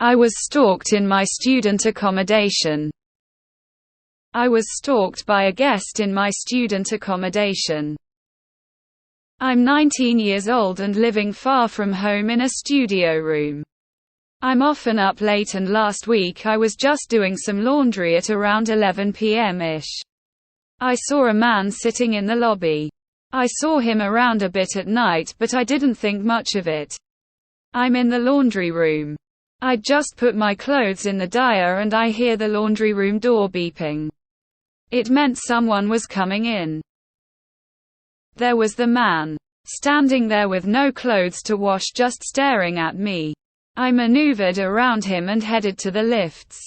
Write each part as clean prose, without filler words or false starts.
I was stalked in my student accommodation. I was stalked by a guest in my student accommodation. I'm 19 years old and living far from home in a studio room. I'm often up late, and last week I was just doing some laundry at around 11 p.m.-ish. I saw a man sitting in the lobby. I saw him around a bit at night, but I didn't think much of it. I'm in the laundry room. I'd just put my clothes in the dryer and I hear the laundry room door beeping. It meant someone was coming in. There was the man, standing there with no clothes to wash, just staring at me. I maneuvered around him and headed to the lifts.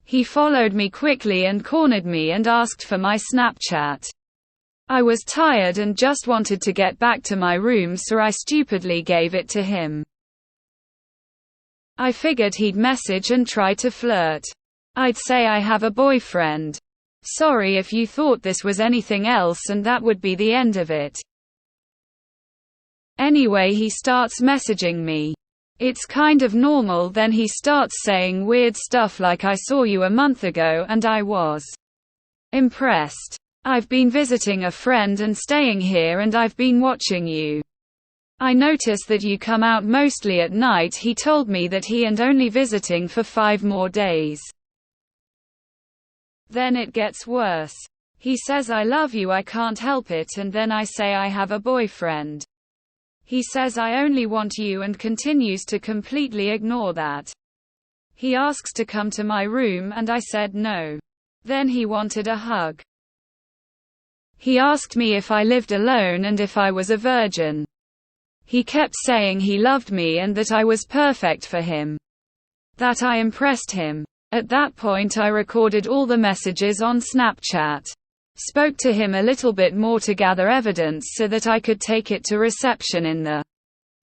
He followed me quickly and cornered me and asked for my Snapchat. I was tired and just wanted to get back to my room, so I stupidly gave it to him. I figured he'd message and try to flirt. I'd say I have a boyfriend. Sorry if you thought this was anything else, and that would be the end of it. Anyway, he starts messaging me. It's kind of normal, then he starts saying weird stuff like I saw you a month ago, and I was impressed. I've been visiting a friend and staying here, and I've been watching you. I notice that you come out mostly at night. He told me that he and only visiting for 5 more days. Then it gets worse. He says I love you, I can't help it, and then I say I have a boyfriend. He says I only want you and continues to completely ignore that. He asks to come to my room and I said no. Then he wanted a hug. He asked me if I lived alone and if I was a virgin. He kept saying he loved me and that I was perfect for him. That I impressed him. At that point I recorded all the messages on Snapchat. Spoke to him a little bit more to gather evidence so that I could take it to reception in the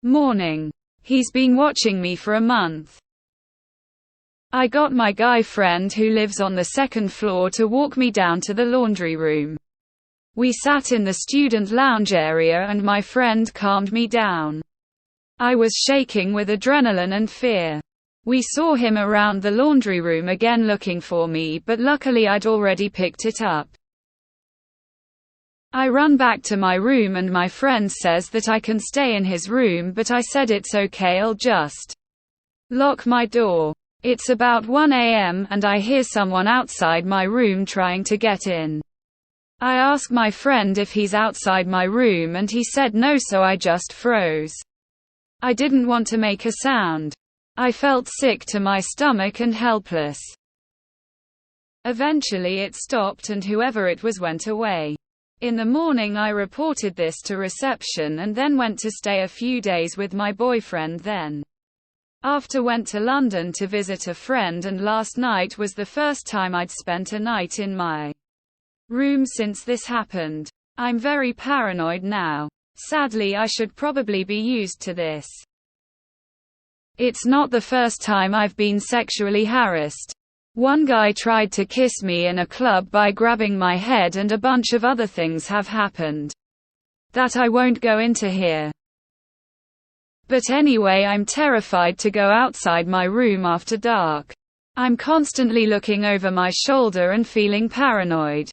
morning. He's been watching me for a month. I got my guy friend who lives on the 2nd floor to walk me down to the laundry room. We sat in the student lounge area and my friend calmed me down. I was shaking with adrenaline and fear. We saw him around the laundry room again looking for me, but luckily I'd already picked it up. I run back to my room and my friend says that I can stay in his room, but I said it's okay, I'll just lock my door. It's about 1 a.m. and I hear someone outside my room trying to get in. I ask my friend if he's outside my room and he said no, so I just froze. I didn't want to make a sound. I felt sick to my stomach and helpless. Eventually it stopped and whoever it was went away. In the morning I reported this to reception and then went to stay a few days with my boyfriend then. After went to London to visit a friend, and last night was the first time I'd spent a night in my room since this happened. I'm very paranoid now. Sadly, I should probably be used to this. It's not the first time I've been sexually harassed. One guy tried to kiss me in a club by grabbing my head, and a bunch of other things have happened that I won't go into here. But anyway, I'm terrified to go outside my room after dark. I'm constantly looking over my shoulder and feeling paranoid.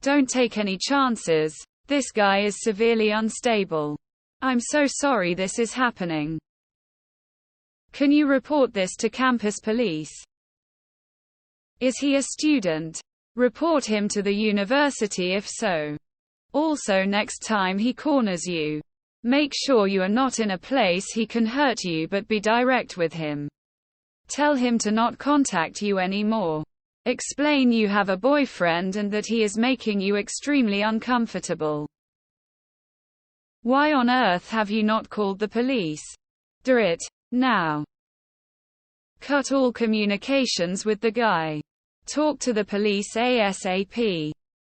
Don't take any chances. This guy is severely unstable. I'm so sorry this is happening. Can you report this to campus police? Is he a student? Report him to the university if so. Also, next time he corners you, make sure you are not in a place he can hurt you, but be direct with him. Tell him to not contact you anymore. Explain you have a boyfriend and that he is making you extremely uncomfortable. Why on earth have you not called the police? Do it now. Cut all communications with the guy. Talk to the police ASAP.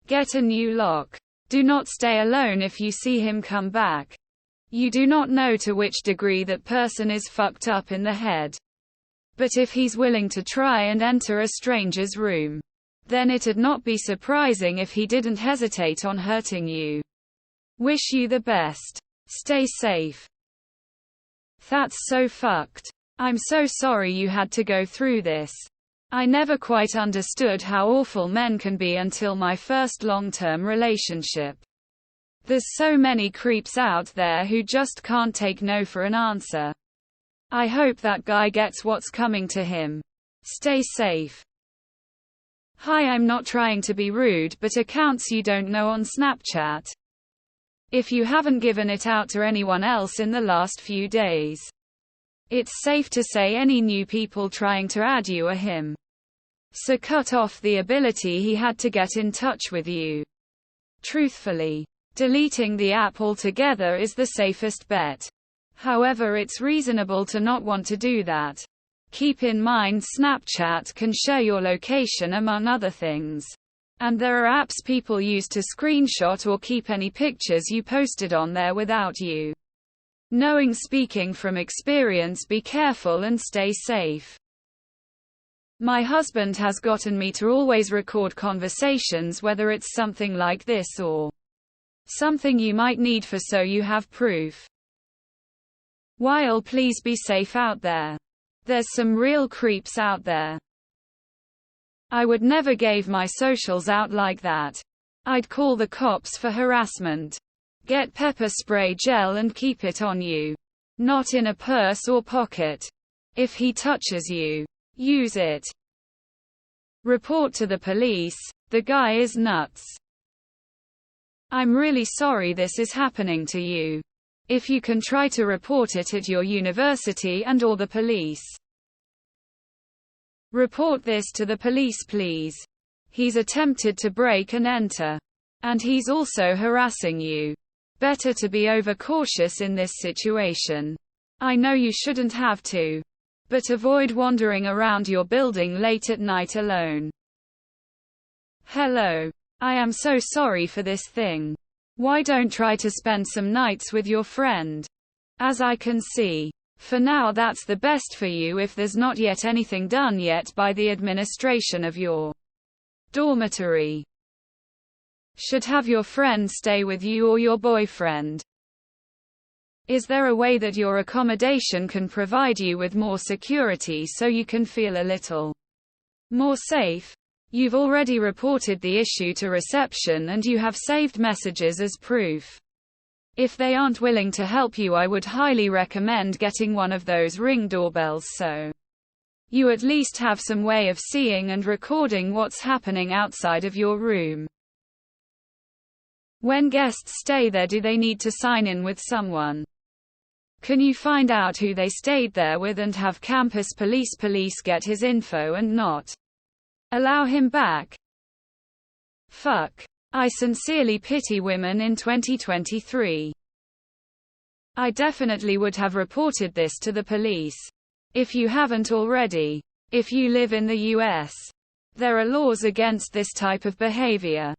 Get a new lock. Do not stay alone if you see him come back. You do not know to which degree that person is fucked up in the head. But if he's willing to try and enter a stranger's room, then it'd not be surprising if he didn't hesitate on hurting you. Wish you the best. Stay safe. That's so fucked. I'm so sorry you had to go through this. I never quite understood how awful men can be until my first long-term relationship. There's so many creeps out there who just can't take no for an answer. I hope that guy gets what's coming to him. Stay safe. Hi, I'm not trying to be rude, but accounts you don't know on Snapchat. If you haven't given it out to anyone else in the last few days, it's safe to say any new people trying to add you are him. So cut off the ability he had to get in touch with you. Truthfully, deleting the app altogether is the safest bet. However, it's reasonable to not want to do that. Keep in mind Snapchat can share your location among other things. And there are apps people use to screenshot or keep any pictures you posted on there without you knowing. Speaking from experience, be careful and stay safe. My husband has gotten me to always record conversations, whether it's something like this or something you might need for so you have proof. While please be safe out there. There's some real creeps out there. I would never give my socials out like that. I'd call the cops for harassment. Get pepper spray gel and keep it on you. Not in a purse or pocket. If he touches you, use it. Report to the police. The guy is nuts. I'm really sorry this is happening to you. If you can, try to report it at your university and or the police. Report this to the police, please. He's attempted to break and enter. And he's also harassing you. Better to be overcautious in this situation. I know you shouldn't have to. But avoid wandering around your building late at night alone. Hello. I am so sorry for this thing. Why don't try to spend some nights with your friend? As I can see, for now that's the best for you if there's not yet anything done yet by the administration of your dormitory. Should have your friend stay with you or your boyfriend. Is there a way that your accommodation can provide you with more security so you can feel a little more safe? You've already reported the issue to reception and you have saved messages as proof. If they aren't willing to help you, I would highly recommend getting one of those Ring doorbells so you at least have some way of seeing and recording what's happening outside of your room. When guests stay there, do they need to sign in with someone? Can you find out who they stayed there with and have campus police get his info and not allow him back? Fuck. I sincerely pity women in 2023. I definitely would have reported this to the police. If you haven't already. If you live in the US, there are laws against this type of behavior.